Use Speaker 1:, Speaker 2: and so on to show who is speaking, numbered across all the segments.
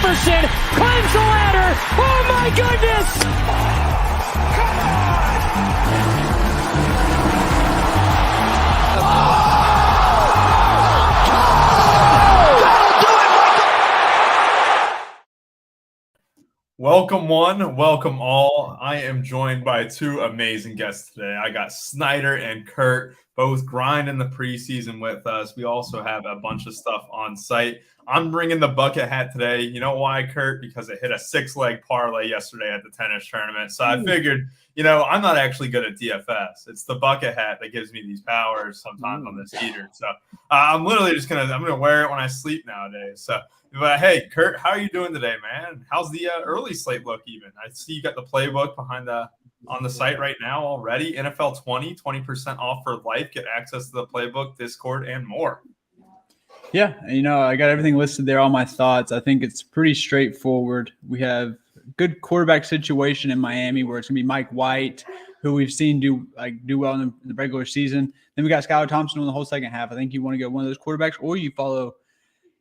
Speaker 1: Jefferson climbs the ladder. Oh my goodness! Come
Speaker 2: Welcome one, welcome all. I am joined by two amazing guests today. I got Snyder and Kurt, both grinding the preseason with us. We also have a bunch of stuff on site. I'm bringing the bucket hat today. You know why, Kurt? Because I hit a 6-leg parlay yesterday at the tennis tournament. So I figured, I'm not actually good at DFS. It's the bucket hat that gives me these powers sometimes on this heater. So I'm literally just I'm gonna wear it when I sleep nowadays. So. But hey, Kurt, how are you doing today, man? How's the early slate look even? I see you got the playbook behind on the site right now already. NFL 20% off for life. Get access to the playbook, Discord, and more.
Speaker 3: Yeah, I got everything listed there, all my thoughts. I think it's pretty straightforward. We have a good quarterback situation in Miami where it's going to be Mike White, who we've seen do well in the regular season. Then we got Skylar Thompson on the whole second half. I think you want to go one of those quarterbacks, or you follow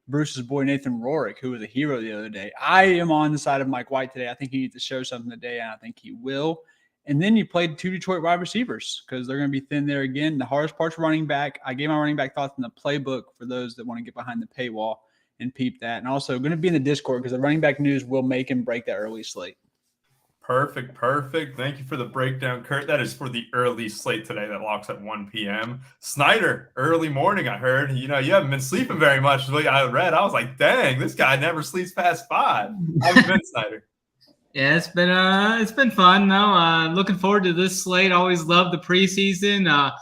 Speaker 3: Bruce's boy Nathan Rorick, who was a hero the other day. I am on the side of Mike White today. I think he needs to show something today, and I think he will. And then you played two Detroit wide receivers because they're going to be thin there again. The hardest part's running back. I gave my running back thoughts in the playbook for those that want to get behind the paywall and peep that. And also going to be in the Discord because the running back news will make and break that early slate.
Speaker 2: Perfect. Thank you for the breakdown, Kurt. That is for the early slate today that locks at 1 p.m. Snyder, early morning, I heard. You haven't been sleeping very much. I read. I was like, dang, this guy never sleeps past 5. How have you been, Snyder?
Speaker 4: Yeah, it's been fun. Looking forward to this slate. Always love the preseason.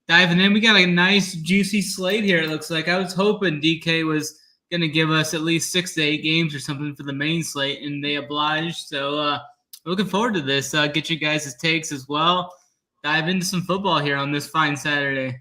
Speaker 4: Diving in, we got a nice juicy slate here. It looks like I was hoping DK was going to give us at least 6 to 8 games or something for the main slate, and they obliged. So looking forward to this. Get you guys' takes as well. Dive into some football here on this fine Saturday.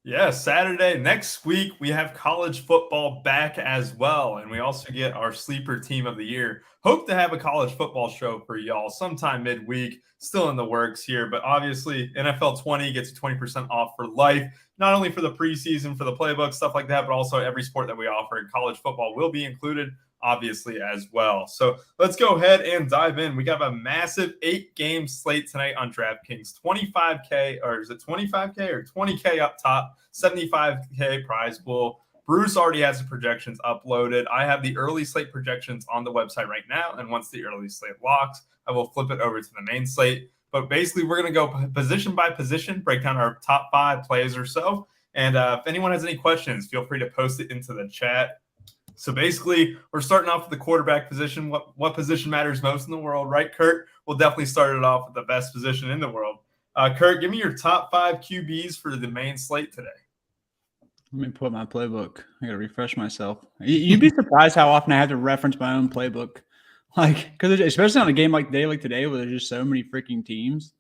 Speaker 2: Yeah, Saturday. Next week, we have college football back as well. And we also get our sleeper team of the year. Hope to have a college football show for y'all sometime midweek. Still in the works here. But obviously, NFL 20 gets you 20% off for life. Not only for the preseason, for the playbook, stuff like that, but also every sport that we offer. And college football will be included, obviously, as well. So let's go ahead and dive in. We got a massive 8-game slate tonight on DraftKings. 25K, or is it 25K or 20K up top? 75K prize pool. Bruce already has the projections uploaded. I have the early slate projections on the website right now. And once the early slate locks, I will flip it over to the main slate. But basically, we're going to go position by position, break down our top 5 plays or so. And if anyone has any questions, feel free to post it into the chat. So basically, we're starting off with the quarterback position. What position matters most in the world, right, Kurt? We'll definitely start it off with the best position in the world. Kurt, give me your top 5 QBs for the main slate today.
Speaker 3: Let me put my playbook. I got to refresh myself. You'd be surprised how often I have to reference my own playbook. Because especially on a game like today where there's just so many freaking teams.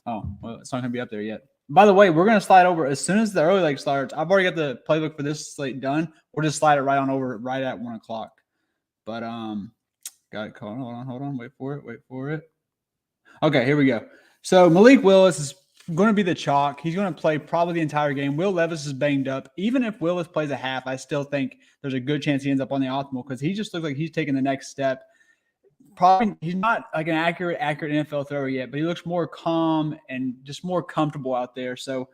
Speaker 3: Oh, well, it's not going to be up there yet. By the way, we're going to slide over as soon as the early leg starts. I've already got the playbook for this slate done. We'll just slide it right on over right at 1 o'clock. But got it. Hold on. Wait for it. Okay, here we go. So Malik Willis is going to be the chalk. He's going to play probably the entire game. Will Levis is banged up. Even if Willis plays a half, I still think there's a good chance he ends up on the optimal because he just looks like he's taking the next step. Probably he's not like an accurate NFL thrower yet, but he looks more calm and just more comfortable out there. So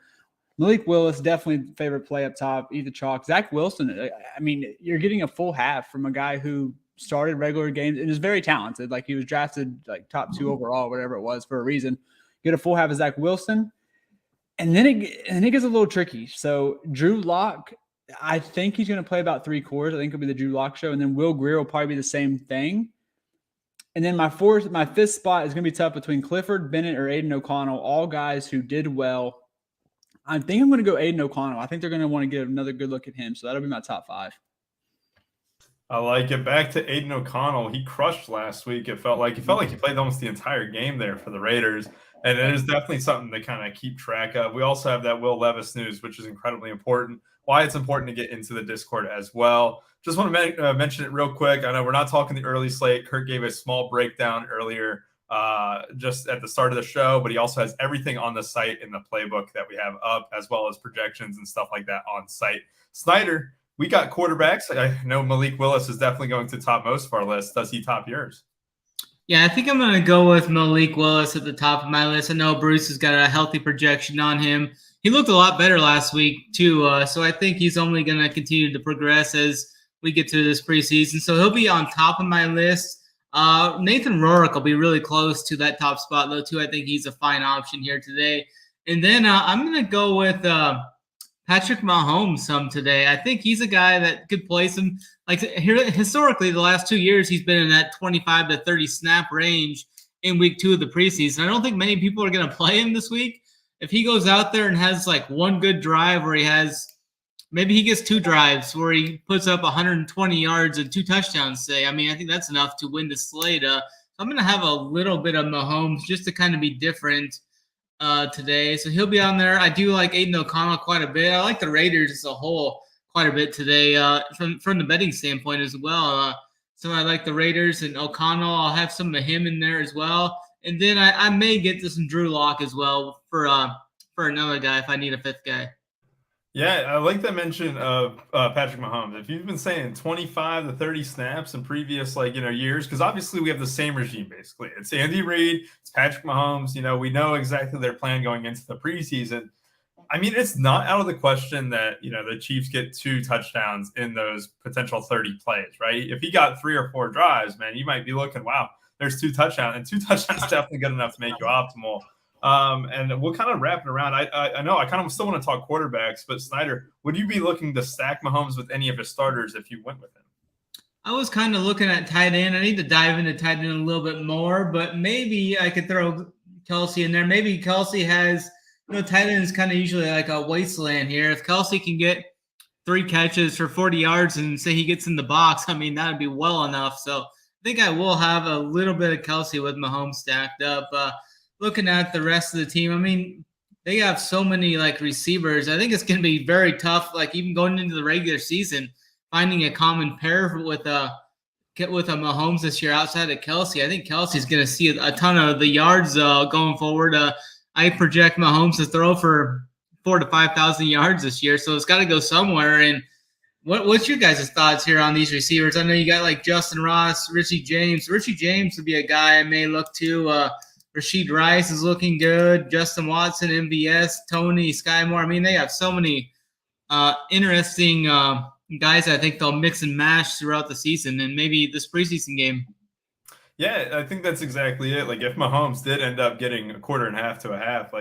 Speaker 3: Malik Willis, definitely favorite play up top. Eat the chalk. Zach Wilson, I mean, you're getting a full half from a guy who started regular games and is very talented. Like he was drafted like top 2 overall, whatever it was, for a reason. Get a full half of Zach Wilson. And then it gets a little tricky. So Drew Lock, I think he's going to play about 3 quarters. I think it'll be the Drew Lock show. And then Will Greer will probably be the same thing. And then my 5th spot is going to be tough between Clifford, Bennett, or Aiden O'Connell, all guys who did well. I think I'm going to go Aiden O'Connell. I think they're going to want to get another good look at him. So that'll be my top 5.
Speaker 2: I like it. Back to Aiden O'Connell. He crushed last week. It felt like he played almost the entire game there for the Raiders. And it is definitely something to kind of keep track of. We also have that Will Levis news, which is incredibly important. Why it's important to get into the Discord as well. Just want to mention it real quick. I know we're not talking the early slate. Kurt gave a small breakdown earlier just at the start of the show, but he also has everything on the site in the playbook that we have up, as well as projections and stuff like that on site. Snyder, we got quarterbacks. I know Malik Willis is definitely going to top most of our list. Does he top yours?
Speaker 4: Yeah, I think I'm going to go with Malik Willis at the top of my list. I know Bruce has got a healthy projection on him. He looked a lot better last week, too. So I think he's only going to continue to progress as we get to this preseason. So he'll be on top of my list. Nathan Rourke will be really close to that top spot, though, too. I think he's a fine option here today. And then I'm going to go with Patrick Mahomes today. I think he's a guy that could play some, like here historically, the last 2 years, he's been in that 25 to 30 snap range in week 2 of the preseason. I don't think many people are going to play him this week. If he goes out there and has like one good drive where maybe he gets 2 drives where he puts up 120 yards and 2 touchdowns, say, I mean, I think that's enough to win the slate. So I'm going to have a little bit of Mahomes just to kind of be different today. So he'll be on there. I do like Aiden O'Connell quite a bit. I like the Raiders as a whole quite a bit today from the betting standpoint as well. So I like the Raiders and O'Connell. I'll have some of him in there as well. And then I may get to some Drew Lock as well for another guy if I need a 5th guy.
Speaker 2: Yeah, I like that mention of Patrick Mahomes. If you've been saying 25 to 30 snaps in previous years, because obviously we have the same regime basically. It's Andy Reid, it's Patrick Mahomes. We know exactly their plan going into the preseason. I mean, it's not out of the question that the Chiefs get 2 touchdowns in those potential 30 plays, right? If he got 3 or 4 drives, man, you might be looking, wow, there's 2 touchdowns, and 2 touchdowns is definitely good enough to make you optimal. And we'll kind of wrap it around. I know I kind of still want to talk quarterbacks, but Snyder, would you be looking to stack Mahomes with any of his starters if you went with him?
Speaker 4: I was kind of looking at tight end. I need to dive into tight end a little bit more, but maybe I could throw Kelsey in there. Maybe Kelsey has, tight end is kind of usually like a wasteland here. If Kelsey can get 3 catches for 40 yards and say he gets in the box, I mean, that would be well enough. So I think I will have a little bit of Kelsey with Mahomes stacked up. Looking at the rest of the team, I mean, they have so many receivers. I think it's going to be very tough, even going into the regular season, finding a common pair with a Mahomes this year outside of Kelsey. I think Kelsey's going to see a ton of the yards going forward. I project Mahomes to throw for 4,000 to 5,000 yards this year, so it's got to go somewhere. And what's your guys' thoughts here on these receivers? I know you got Justin Ross, Richie James. Richie James would be a guy I may look to. Rashid Rice is looking good. Justin Watson, MVS, Tony, Sky Moore. I mean, they have so many interesting guys. I think they'll mix and match throughout the season and maybe this preseason game.
Speaker 2: Yeah, I think that's exactly it. If Mahomes did end up getting a quarter and a half to a half,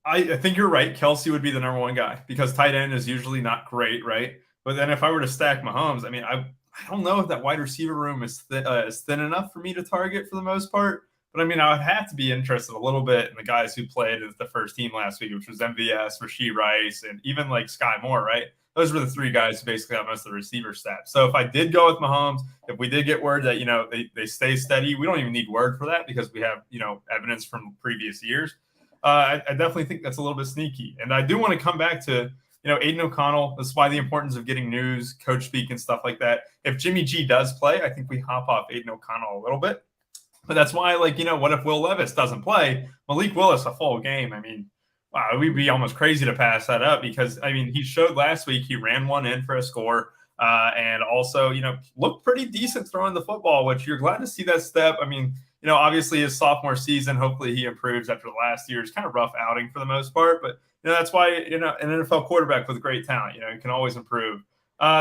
Speaker 2: I think you're right. Kelsey would be the number 1 guy because tight end is usually not great, right? But then if I were to stack Mahomes, I mean, I don't know if that wide receiver room is thin enough for me to target for the most part. But I mean, I would have to be interested a little bit in the guys who played as the first team last week, which was MVS, Rashid Rice, and even Sky Moore, right? Those were the 3 guys who basically got most of the receiver stats. So if I did go with Mahomes, if we did get word that, they stay steady, we don't even need word for that because we have, evidence from previous years. I definitely think that's a little bit sneaky. And I do want to come back to, Aiden O'Connell. That's why the importance of getting news, coach speak, and stuff like that. If Jimmy G does play, I think we hop off Aiden O'Connell a little bit. But that's why, what if Will Levis doesn't play? Malik Willis a full game. I mean, wow, we'd be almost crazy to pass that up because, I mean, he showed last week he ran one in for a score and also, looked pretty decent throwing the football, which you're glad to see that step. I mean, obviously his sophomore season, hopefully he improves after last year's kind of rough outing for the most part. But, that's why, an NFL quarterback with great talent, you can always improve.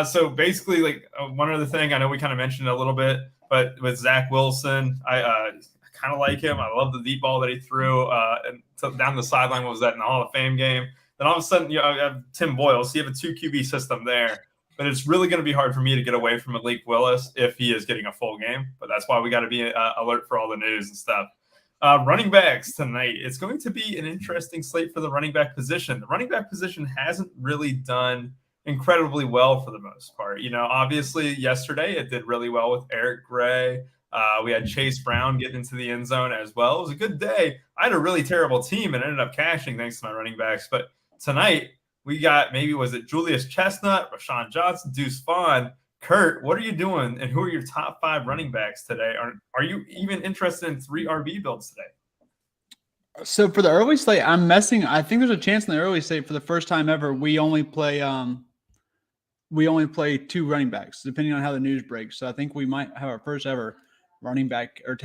Speaker 2: So basically, one other thing, I know we kind of mentioned a little bit, but with Zach Wilson, I kind of like him. I love the deep ball that he threw and down the sideline. What was that in the Hall of Fame game? Then all of a sudden, I have Tim Boyle. So you have a 2 QB system there. But it's really going to be hard for me to get away from Malik Willis if he is getting a full game. But that's why we got to be alert for all the news and stuff. Running backs tonight. It's going to be an interesting slate for the running back position. The running back position hasn't really done incredibly well for the most part. Obviously yesterday it did really well with Eric Gray. We had Chase Brown getting into the end zone as well. It was a good day. I had a really terrible team and ended up cashing thanks to my running backs. But tonight we got was it Julius Chestnut, Rashawn Johnson, Deuce Vaughn. Kurt, what are you doing? And who are your top 5 running backs today? Are you even interested in 3 RB builds today?
Speaker 3: So for the early slate, I think there's a chance in the early slate for the first time ever we only play we only play 2 running backs, depending on how the news breaks. So I think we might have our first ever running back or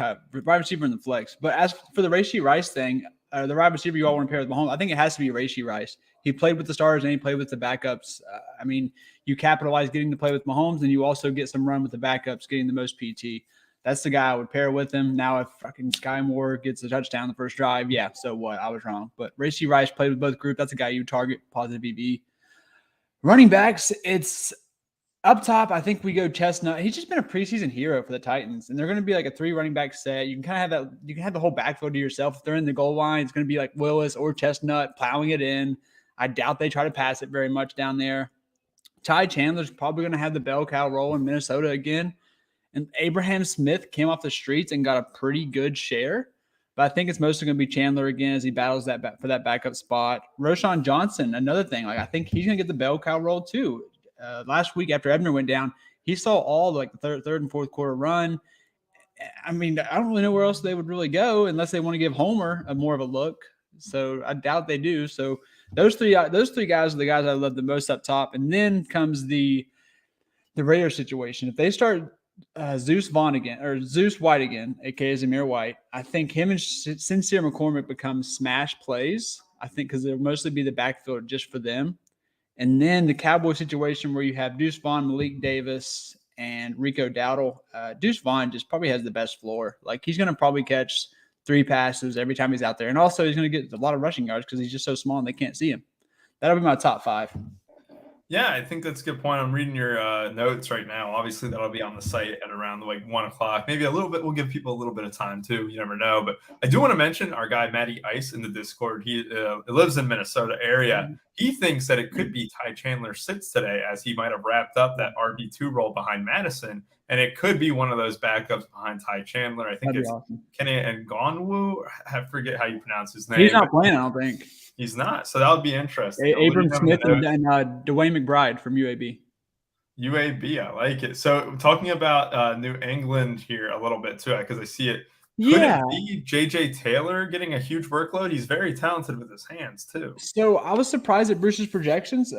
Speaker 3: wide receiver in the flex. But as for the Rashee Rice thing, the wide receiver you all want to pair with Mahomes, I think it has to be Rashee Rice. He played with the starters and he played with the backups. I mean, you capitalize getting to play with Mahomes, and you also get some run with the backups, getting the most PT. That's the guy I would pair with him. Now, if fucking Sky Moore gets a touchdown the first drive, yeah, so what? I was wrong. But Rashee Rice played with both groups. That's a guy you target positive EV. Running backs, it's up top. I think we go Chestnut. He's just been a preseason hero for the Titans, and they're going to be like a 3 running back set. You can kind of have that. You can have the whole backfield to yourself. If they're in the goal line, it's going to be like Willis or Chestnut plowing it in. I doubt they try to pass it very much down there. Ty Chandler's probably going to have the bell cow role in Minnesota again. And Abraham Smith came off the streets and got a pretty good share. But I think it's mostly going to be Chandler again as he battles that for that backup spot. Roshan Johnson, another thing. Like I think he's going to get the bell cow role too. Last week after Ebner went down, he saw all the third and fourth quarter run. I mean, I don't really know where else they would really go unless they want to give Homer more of a look. So I doubt they do. So those three guys are the guys I love the most up top. And then comes the Raiders situation. If they start Zeus White again, aka Zamir White, I think him and Sincere McCormick become smash plays. I think because they'll mostly be the backfield just for them. And then the Cowboy situation where you have Deuce Vaughn, Malik Davis, and Rico Dowdle. Deuce Vaughn just probably has the best floor. Like he's going to probably catch 3 passes every time he's out there. And also he's going to get a lot of rushing yards because he's just so small and they can't see him. That'll be my top 5.
Speaker 2: Yeah, I think that's a good point. I'm reading your notes right now. Obviously, that'll be on the site at around 1 o'clock. Maybe a little bit. We'll give people a little bit of time too. You never know. But I do want to mention our guy Matty Ice in the Discord. He lives in Minnesota area. He thinks that it could be Ty Chandler sits today, as he might have wrapped up that RB2 role behind Madison, and it could be one of those backups behind Ty Chandler. I think it's awesome. Kenny Ngonwu. I forget how you pronounce his name.
Speaker 3: He's not playing, I don't think.
Speaker 2: He's not. So that would be interesting.
Speaker 3: Abram Smith and Dwayne McBride from UAB.
Speaker 2: UAB, I like it. So talking about New England here a little bit too, because I see it. Could it be JJ Taylor getting a huge workload? He's very talented with his hands too.
Speaker 3: So I was surprised at Bruce's projections.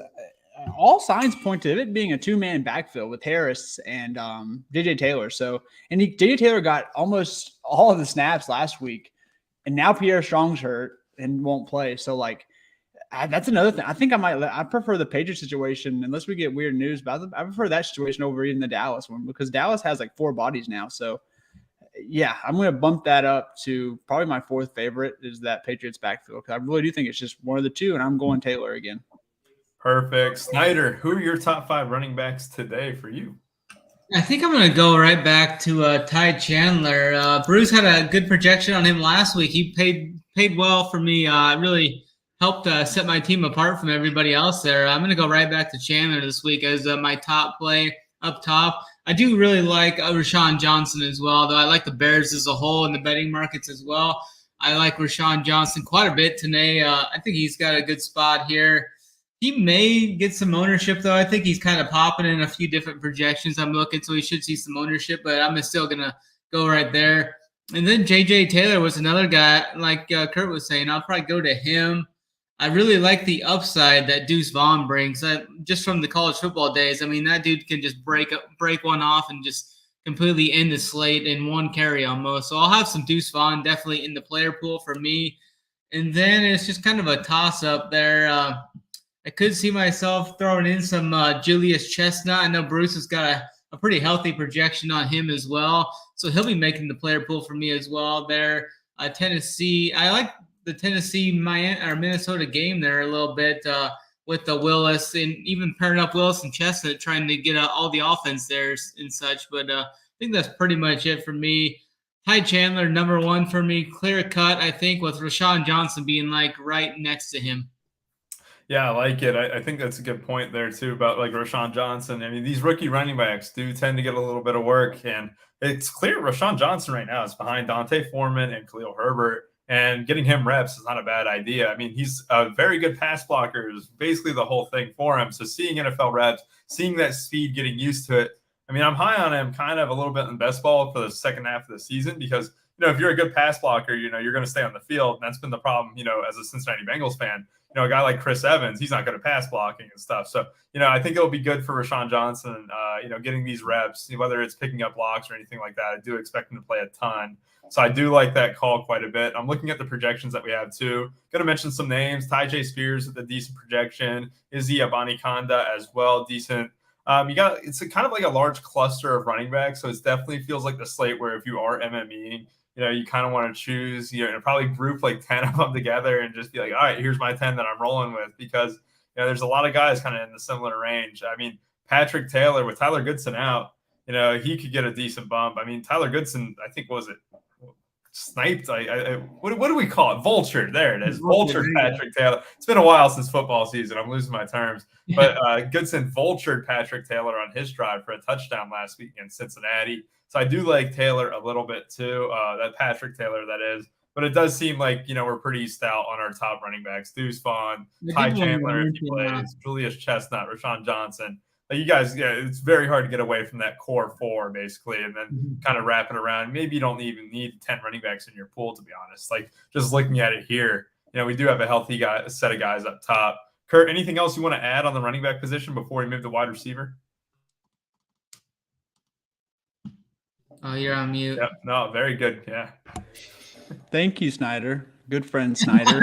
Speaker 3: All signs point to it being a 2-man backfield with Harris and JJ Taylor. JJ Taylor got almost all of the snaps last week, and now Pierre Strong's hurt and won't play. So that's another thing. I think I prefer the Patriots situation unless we get weird news, but I prefer that situation over even the Dallas one because Dallas has 4 bodies now. So yeah, I'm going to bump that up to probably my 4th favorite is that Patriots backfield. Because I really do think it's just one of the 2, and I'm going Taylor again.
Speaker 2: Perfect. Snyder, who are your top 5 running backs today for you?
Speaker 4: I think I'm going to go right back to Ty Chandler. Bruce had a good projection on him last week. He paid well for me. Really helped set my team apart from everybody else there. I'm going to go right back to Chandler this week as my top play up top. I do really like Rashawn Johnson as well, though I like the Bears as a whole and the betting markets as well. I like Rashawn Johnson quite a bit today. I think he's got a good spot here. He may get some ownership, though. I think he's kind of popping in a few different projections I'm looking, so he should see some ownership, but I'm still going to go right there. And then J.J. Taylor was another guy, like Kurt was saying. I'll probably go to him. I really like the upside that Deuce Vaughn brings, just from the college football days. I mean, that dude can just break one off and just completely end the slate in one carry almost. So I'll have some Deuce Vaughn definitely in the player pool for me. And then it's just kind of a toss-up there. I could see myself throwing in some Julius Chestnut. I know Bruce has got a pretty healthy projection on him as well. So he'll be making the player pool for me as well there. Tennessee, I like the Tennessee Minnesota game there a little bit with the Willis and even pairing up Willis and Chestnut trying to get all the offense there and such. But I think that's pretty much it for me. Ty Chandler, number 1 for me, clear cut, I think, with Rashawn Johnson being right next to him.
Speaker 2: Yeah, I like it. I think that's a good point there, too, about Rashawn Johnson. I mean, these rookie running backs do tend to get a little bit of work, and it's clear Rashawn Johnson right now is behind Dante Foreman and Khalil Herbert, and getting him reps is not a bad idea. I mean, he's a very good pass blocker is basically the whole thing for him. So seeing NFL reps, seeing that speed, getting used to it. I mean, I'm high on him kind of a little bit in best ball for the second half of the season because, if you're a good pass blocker, you're going to stay on the field. And that's been the problem, as a Cincinnati Bengals fan. a guy like Chris Evans, he's not good at pass blocking and stuff. So, I think it'll be good for Rashawn Johnson, getting these reps, whether it's picking up blocks or anything like that. I do expect him to play a ton. So I do like that call quite a bit. I'm looking at the projections that we have too. Going to mention some names. Ty Spears with a decent projection. Izzy Abanikanda as well, decent. It's kind of like a large cluster of running backs, so it definitely feels like the slate where if you are MMEing, you kind of want to choose, probably group like 10 of them together and just be like, all right, here's my 10 that I'm rolling with, because there's a lot of guys kind of in the similar range. I mean, Patrick Taylor with Tyler Goodson out, he could get a decent bump. I mean, Tyler Goodson, I think, was it sniped? What do we call it? Vultured. There it is. Vultured Patrick Taylor. It's been a while since football season. I'm losing my terms. But Goodson vultured Patrick Taylor on his drive for a touchdown last week in Cincinnati. So I do like Taylor a little bit too. That Patrick Taylor, that is. But it does seem like, we're pretty stout on our top running backs. Deuce Vaughn, Ty Chandler if he plays, Julius Chestnut, Rashawn Johnson. You guys, it's very hard to get away from that core four, basically, and then kind of wrap it around. Maybe you don't even need 10 running backs in your pool, to be honest. Like, just looking at it here, we do have a healthy set of guys up top. Kurt, anything else you want to add on the running back position before we move to wide receiver?
Speaker 4: Oh, you're on mute.
Speaker 2: Yep. No, very good. Yeah.
Speaker 3: Thank you, Snyder. Good friend, Snyder.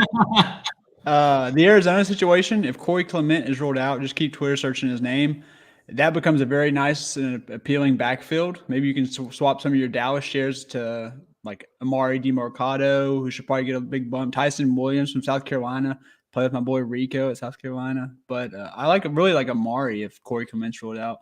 Speaker 3: The Arizona situation, if Corey Clement is ruled out, just keep Twitter searching his name. That becomes a very nice and appealing backfield. Maybe you can swap some of your Dallas shares to like Amari DeMarcado, who should probably get a big bump. Tyson Williams from South Carolina, play with my boy Rico at South Carolina. But I really like Amari if Corey Clement's ruled out.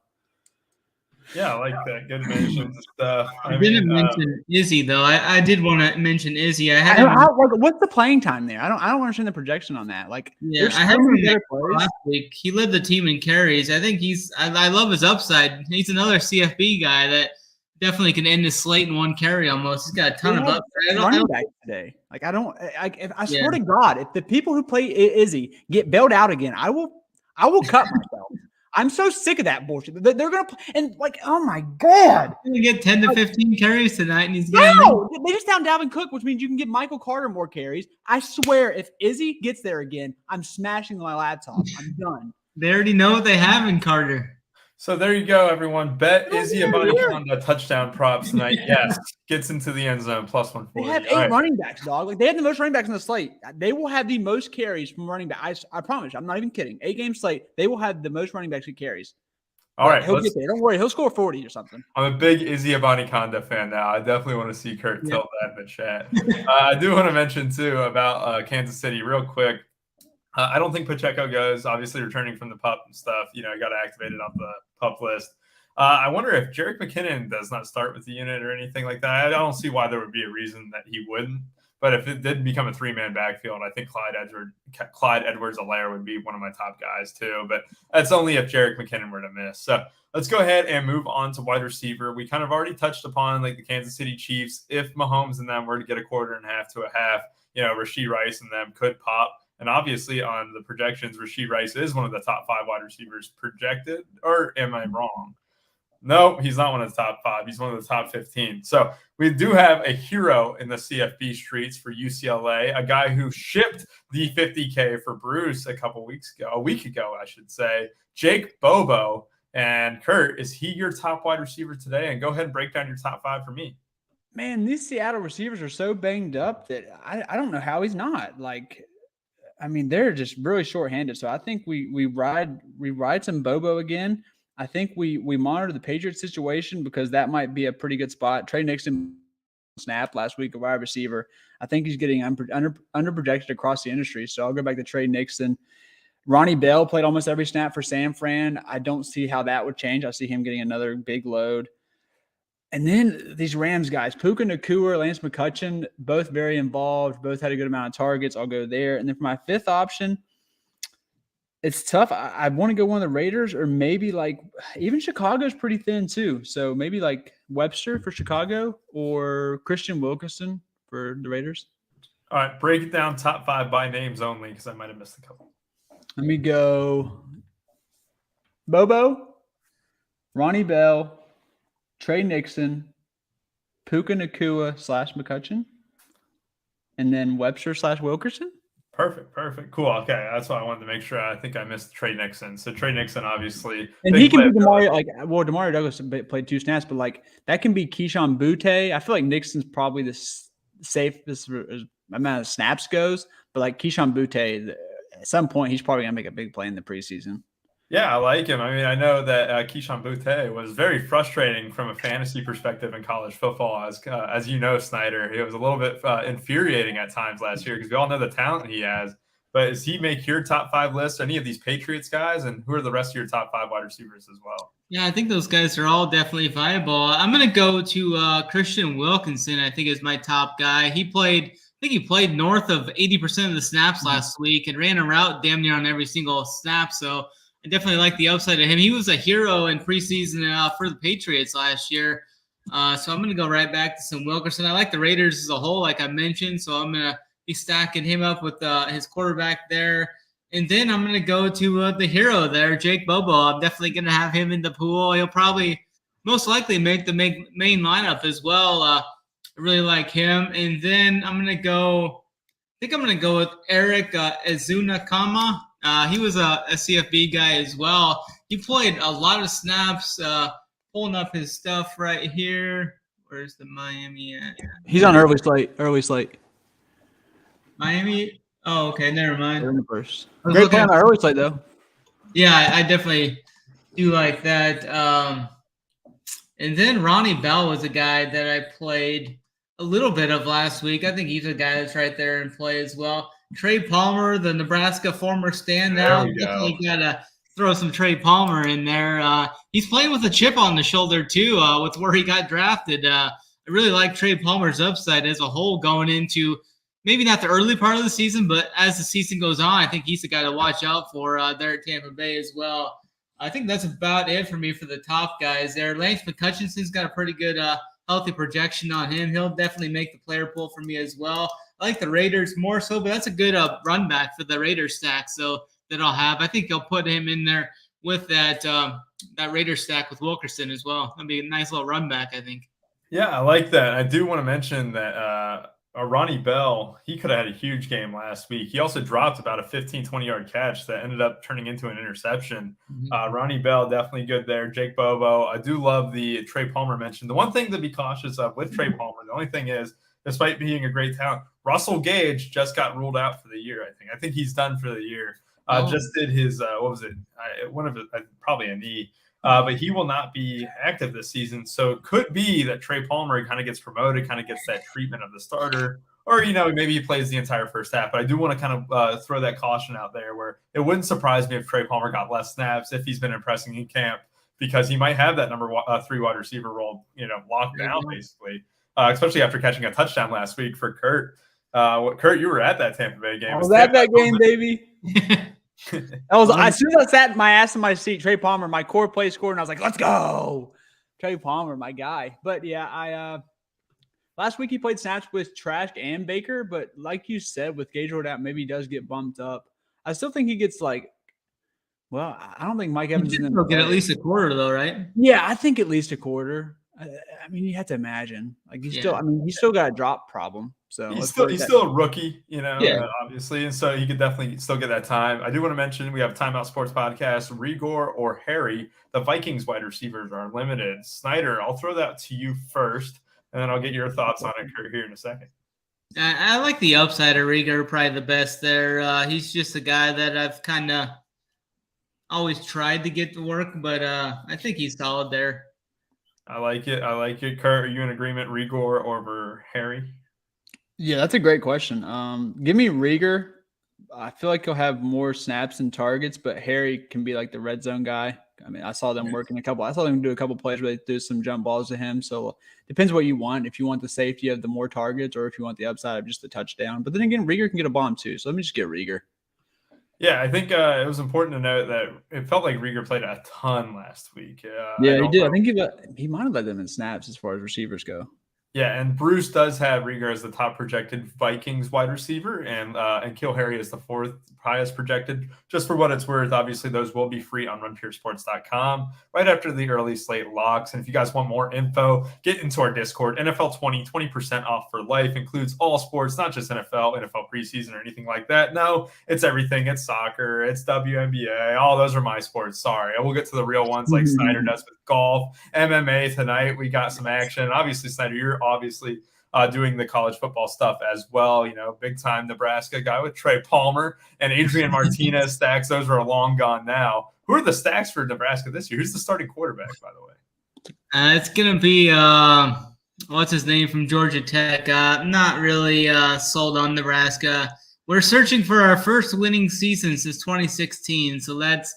Speaker 2: Yeah, I like that. Good mentions and stuff.
Speaker 4: I didn't mention Izzy though. I did want to mention Izzy.
Speaker 3: What's the playing time there? I don't understand the projection on that. Like,
Speaker 4: I had him last week. He led the team in carries. I think I love his upside. He's another CFB guy that definitely can end his slate in one carry almost. He's got a ton of upside.
Speaker 3: Running back today. Like, I swear to God, if the people who play Izzy get bailed out again, I will cut myself. I'm so sick of that bullshit. They're going to – and, like, oh, my God.
Speaker 4: He's going to get 10 to 15 carries tonight, and he's
Speaker 3: getting – No! They just found Dalvin Cook, which means you can get Michael Carter more carries. I swear, if Izzy gets there again, I'm smashing my laptop. I'm done.
Speaker 4: They already know what they have in Carter.
Speaker 2: So there you go, everyone. Bet Izzy Abanikanda touchdown props tonight. Yes, gets into the end zone, plus 140.
Speaker 3: They have 8 running backs, dog. Like, they have the most running backs on the slate. They will have the most carries from running back. I promise you, I'm not even kidding. 8-game slate, they will have the most running backs who carries.
Speaker 2: All right.
Speaker 3: He'll get there. Don't worry. He'll score 40 or something.
Speaker 2: I'm a big Izzy Abanikanda fan now. I definitely want to see Kurt tilt that in the chat. I do want to mention, too, about Kansas City real quick. I don't think Pacheco goes, obviously returning from the PUP and stuff. He got activated off the PUP list. I wonder if Jerick McKinnon does not start with the unit or anything like that. I don't see why there would be a reason that he wouldn't. But if it did become a 3-man backfield, I think Clyde Edwards-Helaire would be one of my top guys too. But that's only if Jerick McKinnon were to miss. So let's go ahead and move on to wide receiver. We kind of already touched upon like the Kansas City Chiefs. If Mahomes and them were to get a quarter and a half to a half, Rashee Rice and them could pop. And obviously on the projections, Rashee Rice is one of the top 5 wide receivers projected. Or am I wrong? No, he's not one of the top 5. He's one of the top 15. So we do have a hero in the CFB streets for UCLA, a guy who shipped the 50K for Bruce a week ago, I should say, Jake Bobo. And Kurt, is he your top wide receiver today? And go ahead and break down your top 5 for me.
Speaker 3: Man, these Seattle receivers are so banged up that I don't know how he's not. Like, I mean, they're just really shorthanded. So I think we ride some Bobo again. I think we monitor the Patriots situation because that might be a pretty good spot. Trey Nixon snapped last week, a wide receiver. I think he's getting underprojected across the industry. So I'll go back to Trey Nixon. Ronnie Bell played almost every snap for San Fran. I don't see how that would change. I see him getting another big load. And then these Rams guys, Puka Nacua, Lance McCutcheon, both very involved, both had a good amount of targets. I'll go there. And then for my 5th option, it's tough. I want to go one of the Raiders or maybe like even Chicago's pretty thin too. So maybe like Webster for Chicago or Christian Wilkinson for the Raiders.
Speaker 2: All right. Break it down top 5 by names only because I might have missed a couple.
Speaker 3: Let me go Bobo, Ronnie Bell, Trey Nixon, Puka Nacua / McCutcheon, and then Webster / Wilkerson.
Speaker 2: Perfect. Cool. Okay, that's what I wanted to make sure. I think I missed Trey Nixon. So Trey Nixon, obviously,
Speaker 3: And he can be Demario. Demario Douglas played 2 snaps, but that can be Keyshawn Butte. I feel like Nixon's probably the safest as amount of snaps goes, but Keyshawn Butte, at some point, he's probably gonna make a big play in the preseason.
Speaker 2: Yeah, I like him. I mean, I know that Keyshawn Butte was very frustrating from a fantasy perspective in college football. As you know, Snyder, it was a little bit infuriating at times last year because we all know the talent he has. But does he make your top 5 list? Any of these Patriots guys, and who are the rest of your top 5 wide receivers as well?
Speaker 4: Yeah, I think those guys are all definitely viable. I'm going to go to Christian Wilkinson. I think is my top guy. I think he played north of 80% of the snaps last week and ran a route damn near on every single snap. So I definitely like the upside of him. He was a hero in preseason for the Patriots last year. So I'm going to go right back to some Wilkerson. I like the Raiders as a whole, like I mentioned. So I'm going to be stacking him up with his quarterback there. And then I'm going to go to the hero there, Jake Bobo. I'm definitely going to have him in the pool. He'll probably most likely make the main lineup as well. I really like him. And then I'm going to go with Eric Azunakama. He was a CFB guy as well. He played a lot of snaps, pulling up his stuff right here. Where's the Miami at?
Speaker 3: He's on early slate.
Speaker 4: Miami? Oh, okay. Never mind.
Speaker 3: They're in the first. Great play on the early slate, though.
Speaker 4: Yeah, I definitely do like that. And then Ronnie Bell was a guy that I played a little bit of last week. I think he's a guy that's right there in play as well. Trey Palmer, the Nebraska former standout. Definitely got to throw some Trey Palmer in there. He's playing with a chip on the shoulder, too, with where he got drafted. I really like Trey Palmer's upside as a whole going into maybe not the early part of the season, but as the season goes on, I think he's the guy to watch out for there at Tampa Bay as well. I think that's about it for me for the top guys there. Lance McCutcheonson's got a pretty good healthy projection on him. He'll definitely make the player pool for me as well. I like the Raiders more so, but that's a good run back for the Raiders stack. So that I'll have. I think I'll put him in there with that Raiders stack with Wilkerson as well. That'd be a nice little run back, I think.
Speaker 2: Yeah, I like that. I do want to mention that Ronnie Bell, he could have had a huge game last week. He also dropped about a 15, 20-yard catch that ended up turning into an interception. Ronnie Bell, definitely good there. Jake Bobo. I do love the Trey Palmer mention. The one thing to be cautious of with Trey Palmer, the only thing is, despite being a great talent, Russell Gage just got ruled out for the year, I think. I think he's done for the year. Just did his, what was it? One of it, probably a knee. But he will not be active this season. So it could be that Trey Palmer kind of gets promoted, kind of gets that treatment of the starter, or, maybe he plays the entire first half. But I do want to kind of throw that caution out there where it wouldn't surprise me if Trey Palmer got less snaps if he's been impressing in camp, because he might have that number 3 wide receiver role, locked down basically, especially after catching a touchdown last week for Kurt. Kurt, you were at that Tampa Bay game.
Speaker 3: I was at that game, baby. As soon as I sat my ass in my seat, Trey Palmer, my core play scored, and I was like, let's go. Trey Palmer, my guy. But yeah, last week he played snaps with Trask and Baker, but like you said, with Gage out, maybe he does get bumped up. I still think he gets I don't think Mike Evans is going to
Speaker 4: get at least a quarter though, right?
Speaker 3: Yeah, I think at least a quarter. I mean, you have to imagine. He's still got a drop problem. So
Speaker 2: he's still a rookie, obviously, and so he could definitely still get that time. I do want to mention we have Timeout Sports Podcast. Rigor or Harry, the Vikings wide receivers are limited. Snyder, I'll throw that to you first, and then I'll get your thoughts on it here in a second.
Speaker 4: I like the upside of Rigor, probably the best there. He's just a guy that I've kind of always tried to get to work, but I think he's solid there.
Speaker 2: I like it. Kurt, are you in agreement, Rigor over Harry?
Speaker 3: Yeah, that's a great question. Give me Rieger. I feel like he'll have more snaps and targets, but Harry can be like the red zone guy. I mean, I saw them I saw them do a couple plays where they do some jump balls to him. So depends what you want. If you want the safety of the more targets or if you want the upside of just the touchdown. But then again, Rieger can get a bomb too. So let me just get Rieger.
Speaker 2: Yeah, I think it was important to note that it felt like Rieger played a ton last week.
Speaker 3: Yeah, he did. I think he might have led them in snaps as far as receivers go.
Speaker 2: Yeah, and Bruce does have Rieger as the top projected Vikings wide receiver, and Kill Harry is the fourth highest projected. Just for what it's worth, obviously those will be free on runpuresports.com right after the early slate locks. And if you guys want more info, get into our Discord. NFL 20% off for life, includes all sports, not just NFL preseason or anything like that. No, it's everything. It's soccer, it's WNBA. All those are my sports. Sorry, we'll get to the real ones like Snyder does with golf, MMA tonight. We got some action. Obviously, Snyder, you're obviously doing the college football stuff as well. You know, big time Nebraska guy with Trey Palmer and Adrian Martinez stacks. Those are long gone now. Who are the stacks for Nebraska this year? Who's the starting quarterback, by the way?
Speaker 4: It's going to be, what's his name from Georgia Tech? Not really sold on Nebraska. We're searching for our first winning season since 2016. So that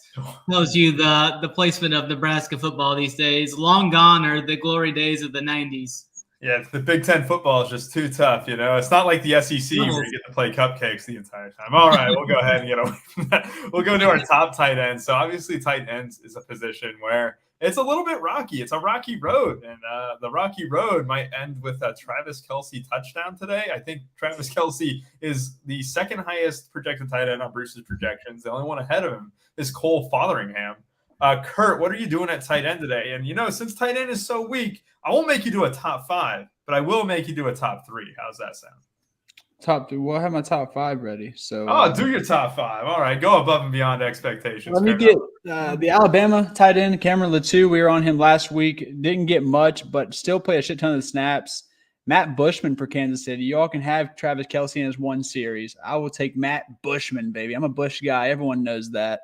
Speaker 4: tells you the placement of Nebraska football these days. Long gone are the glory days of the 90s.
Speaker 2: Yeah, the Big Ten football is just too tough, you know. It's not like the SEC where you get to play cupcakes the entire time. All right, we'll go ahead and get away from that. We'll go to our top tight ends. So obviously tight ends is a position where it's a little bit rocky. It's a rocky road, and the rocky road might end with a Travis Kelce touchdown today. I think Travis Kelce is the second highest projected tight end on Bruce's projections. The only one ahead of him is Cole Fotheringham. Kurt, what are you doing at tight end today? And, you know, since tight end is so weak, I won't make you do a top 5, but I will make you do a top 3. How's that sound?
Speaker 3: Top 3. Well, I have my top 5 ready. So
Speaker 2: do your top 5. All right, go above and beyond expectations.
Speaker 3: Let me get the Alabama tight end, Cameron Latou. We were on him last week. Didn't get much, but still played a shit ton of snaps. Matt Bushman for Kansas City. Y'all can have Travis Kelce in his one series. I will take Matt Bushman, baby. I'm a Bush guy. Everyone knows that.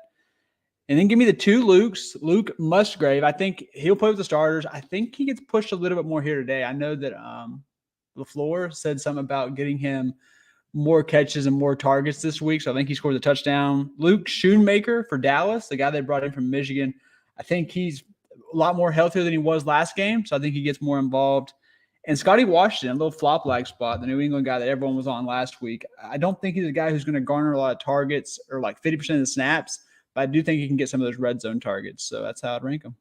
Speaker 3: And then give me the 2 Lukes. Luke Musgrave. I think he'll play with the starters. I think he gets pushed a little bit more here today. I know that LaFleur said something about getting him more catches and more targets this week. So I think he scored a touchdown. Luke Schoonmaker for Dallas, the guy they brought in from Michigan. I think he's a lot more healthier than he was last game. So I think he gets more involved. And Scotty Washington, a little flop-like spot, the New England guy that everyone was on last week. I don't think he's a guy who's going to garner a lot of targets or like 50% of the snaps. But I do think he can get some of those red zone targets. So that's how I'd rank him.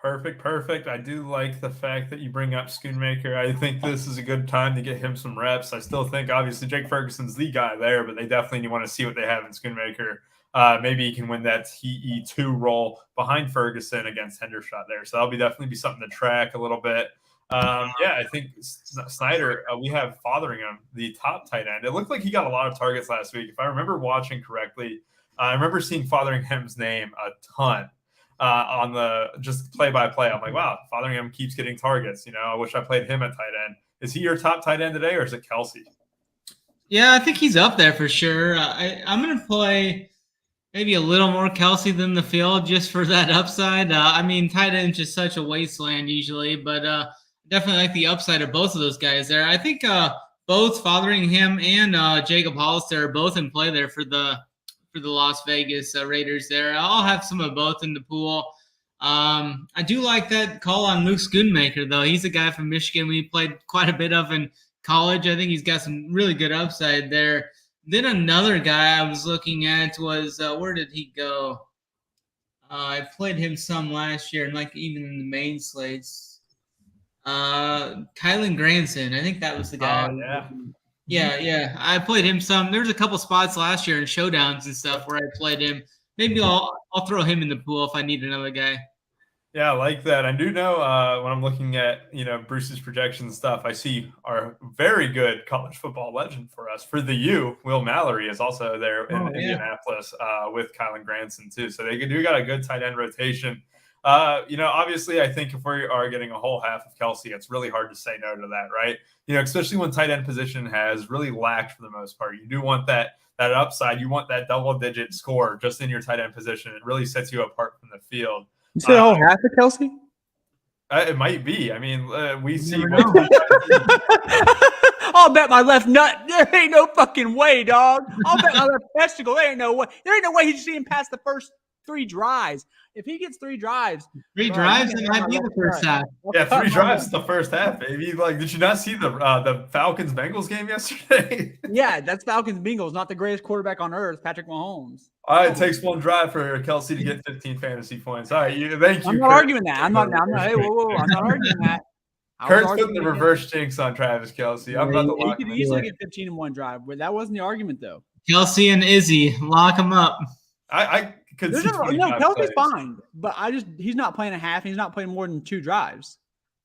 Speaker 2: Perfect. I do like the fact that you bring up Schoonmaker. I think this is a good time to get him some reps. I still think, obviously, Jake Ferguson's the guy there, but they definitely want to see what they have in Schoonmaker. Maybe he can win that TE2 role behind Ferguson against Hendershot there. So that'll definitely be something to track a little bit. I think Snyder, we have Fotheringham, the top tight end. It looked like he got a lot of targets last week. If I remember watching correctly, I remember seeing Fotheringham's name a ton on the just play-by-play. I'm like, wow, Fotheringham keeps getting targets. You know, I wish I played him at tight end. Is he your top tight end today, or is it Kelce?
Speaker 4: Yeah, I think he's up there for sure. I'm going to play maybe a little more Kelce than the field just for that upside. I mean, tight end's just such a wasteland usually, but definitely like the upside of both of those guys there. I think both Fotheringham and Jacob Hollister are both in play there for the Las Vegas Raiders there. I'll have some of both in the pool. I do like that call on Luke Schoonmaker, though. He's a guy from Michigan we played quite a bit of in college. I think he's got some really good upside there. Then another guy I was looking at was, where did he go? I played him some last year, and like even in the main slates. Kylan Granson. I think that was the guy.
Speaker 2: Oh, yeah.
Speaker 4: Yeah. I played him some. There was a couple spots last year in showdowns and stuff where I played him. Maybe I'll throw him in the pool if I need another guy.
Speaker 2: Yeah, I like that. I do know when I'm looking at, Bruce's projections stuff, I see our very good college football legend for us. For the U, Will Mallory is also there in Indianapolis with Kylan Granson too. So they do got a good tight end rotation. Obviously, I think if we are getting a whole half of Kelce, it's really hard to say no to that, right? Especially when tight end position has really lacked for the most part. You do want that upside. You want that double-digit score just in your tight end position. It really sets you apart from the field.
Speaker 3: You said a whole half of Kelce?
Speaker 2: It might be. I mean, we see.
Speaker 3: I'll bet my left nut. There ain't no fucking way, dog. I'll bet my left testicle. There ain't no way. There ain't no way he's seeing past the first 3 drives. If he gets 3 drives,
Speaker 4: it might be the first half.
Speaker 2: Yeah, 3 drives the first half, baby. Like, did you not see the Falcons Bengals game yesterday?
Speaker 3: Yeah, that's Falcons Bengals, not the greatest quarterback on earth, Patrick Mahomes.
Speaker 2: All right, it takes 1 drive for Kelce to get 15 fantasy points. All right, thank you.
Speaker 3: I'm not arguing that. I'm not arguing that.
Speaker 2: Kurt's putting the reverse jinx on Travis Kelce. I'm about to
Speaker 3: He
Speaker 2: lock
Speaker 3: could
Speaker 2: him
Speaker 3: easily
Speaker 2: in.
Speaker 3: get 15 in one drive. But that wasn't the argument, though.
Speaker 4: Kelce and Izzy, lock them up.
Speaker 2: I could see 25
Speaker 3: Kelsey's
Speaker 2: plays.
Speaker 3: fine, but he's not playing a half. And he's not playing more than 2 drives.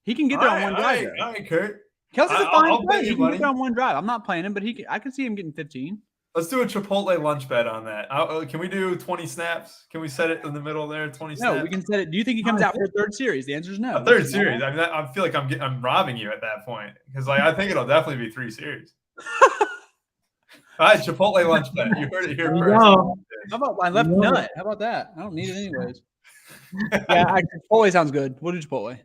Speaker 3: He can get there on one drive.
Speaker 2: All right, Kurt.
Speaker 3: Kelsey's a fine
Speaker 2: I'll
Speaker 3: player.
Speaker 2: bet
Speaker 3: He
Speaker 2: you
Speaker 3: can
Speaker 2: money.
Speaker 3: get there on one drive. I'm not playing him, but I can see him getting 15.
Speaker 2: Let's do a Chipotle lunch bet on that. Can we do 20 snaps? Can we set it in the middle there? 20 snaps?
Speaker 3: No, we can set it. Do you think he comes out for a third series? The answer is no.
Speaker 2: A third series. I mean, I feel like I'm robbing you at that point because I think it'll definitely be 3 series. All right, Chipotle lunch bet. You heard it here first.
Speaker 4: No.
Speaker 3: How about my left nut? How about that? I don't need it anyways. Yeah, Chipotle sounds good. We'll do Chipotle.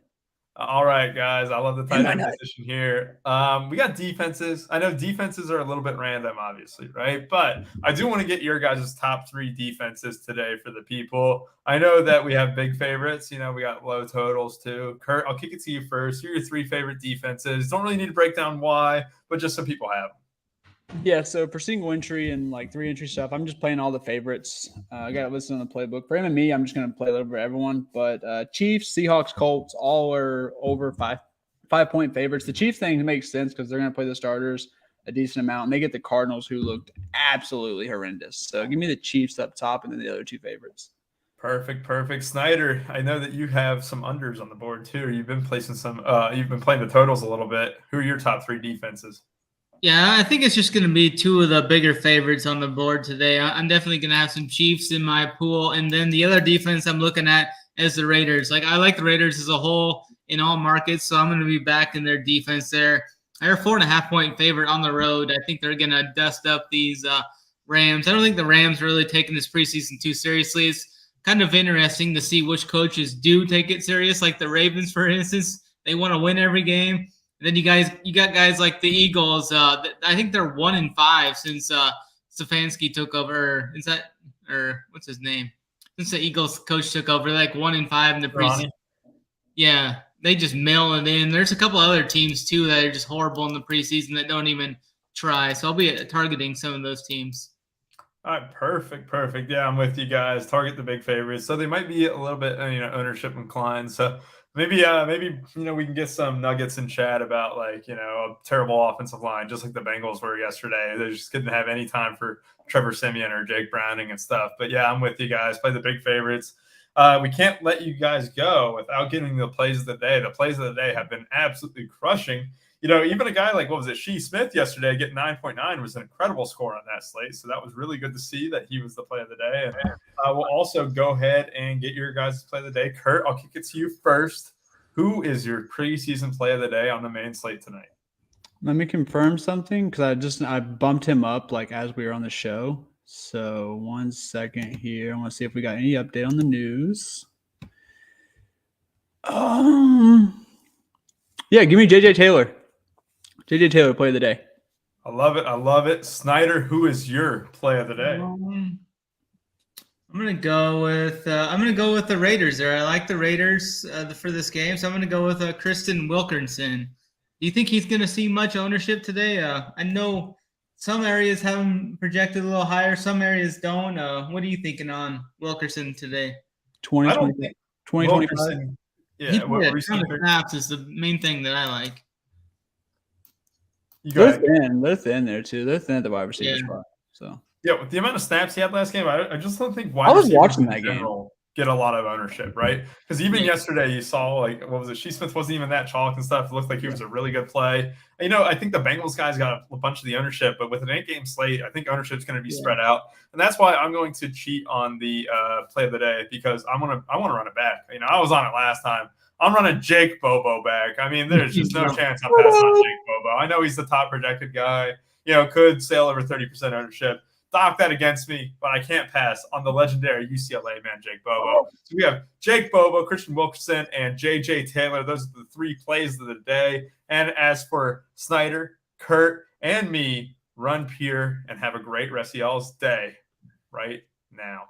Speaker 2: All right, guys. I love the tight end position here. We got defenses. I know defenses are a little bit random, obviously, right? But I do want to get your guys' top 3 defenses today for the people. I know that we have big favorites. We got low totals too. Kurt, I'll kick it to you first. Here are your 3 favorite defenses. Don't really need to break down why, but just so people have them.
Speaker 3: Yeah, so for single entry and 3 entry stuff, I'm just playing all the favorites. I got it listed on the playbook. For him and me, I'm just going to play a little bit for everyone. But Chiefs, Seahawks, Colts, all are over 5-point favorites. The Chiefs thing makes sense because they're going to play the starters a decent amount, and they get the Cardinals, who looked absolutely horrendous. So give me the Chiefs up top and then the other 2 favorites.
Speaker 2: Perfect. Snyder, I know that you have some unders on the board too. You've been placing you've been playing the totals a little bit. Who are your top 3 defenses?
Speaker 4: Yeah, I think it's just going to be 2 of the bigger favorites on the board today. I'm definitely going to have some Chiefs in my pool. And then the other defense I'm looking at is the Raiders. I like the Raiders as a whole in all markets, so I'm going to be back in their defense there. They're a 4.5-point favorite on the road. I think they're going to dust up these Rams. I don't think the Rams are really taking this preseason too seriously. It's kind of interesting to see which coaches do take it serious, like the Ravens, for instance. They want to win every game. And then you got guys like the Eagles. I think they're 1-5 since Stefanski took over. What's his name? Since the Eagles coach took over, 1-5 in the preseason. Yeah, they just mail it in. There's a couple other teams too that are just horrible in the preseason that don't even try. So I'll be targeting some of those teams.
Speaker 2: All right, perfect. Yeah, I'm with you guys. Target the big favorites. So they might be a little bit, ownership inclined. So maybe we can get some nuggets in chat about a terrible offensive line, just like the Bengals were yesterday. They just couldn't have any time for Trevor Siemian or Jake Browning and stuff. But yeah, I'm with you guys. Play the big favorites. We can't let you guys go without getting the plays of the day. The plays of the day have been absolutely crushing. Even a guy like, Shea Smith yesterday getting 9.9 was an incredible score on that slate. So that was really good to see that he was the play of the day. And we'll also go ahead and get your guys' play of the day. Kurt, I'll kick it to you first. Who is your preseason play of the day on the main slate tonight?
Speaker 3: Let me confirm something because I bumped him up as we were on the show. So 1 second here. I want to see if we got any update on the news. Yeah, give me JJ Taylor. JJ Taylor, play of the day.
Speaker 2: I love it. Snyder, who is your play of the day?
Speaker 4: I'm gonna go with the Raiders there. I like the Raiders for this game, so I'm gonna go with Kristen Wilkerson. Do you think he's gonna see much ownership today? I know some areas have him projected a little higher, some areas don't. What are you thinking on Wilkerson today?
Speaker 3: 2025.
Speaker 2: Yeah,
Speaker 4: what snaps is the main thing that I like.
Speaker 3: They're thin there too. They're thin at the wide receiver spot. So
Speaker 2: yeah, with the amount of snaps he had last game, I just don't think
Speaker 3: I was watching that game
Speaker 2: get a lot of ownership, right? Because even yesterday you saw Shea Smith wasn't even that chalk and stuff. It looked like he was a really good play. I think the Bengals guys got a bunch of the ownership, but with an 8-game slate, I think ownership is going to be spread out, and that's why I'm going to cheat on the play of the day because I want to run it back. I was on it last time. I'm running Jake Bobo back. There's just no chance I'm passing on Jake Bobo. I know he's the top projected guy. Could sail over 30% ownership. Dock that against me, but I can't pass on the legendary UCLA man, Jake Bobo. So we have Jake Bobo, Christian Wilkerson, and JJ Taylor. Those are the 3 plays of the day. And as for Snyder, Kurt, and me, run pure and have a great rest of y'all's day right now.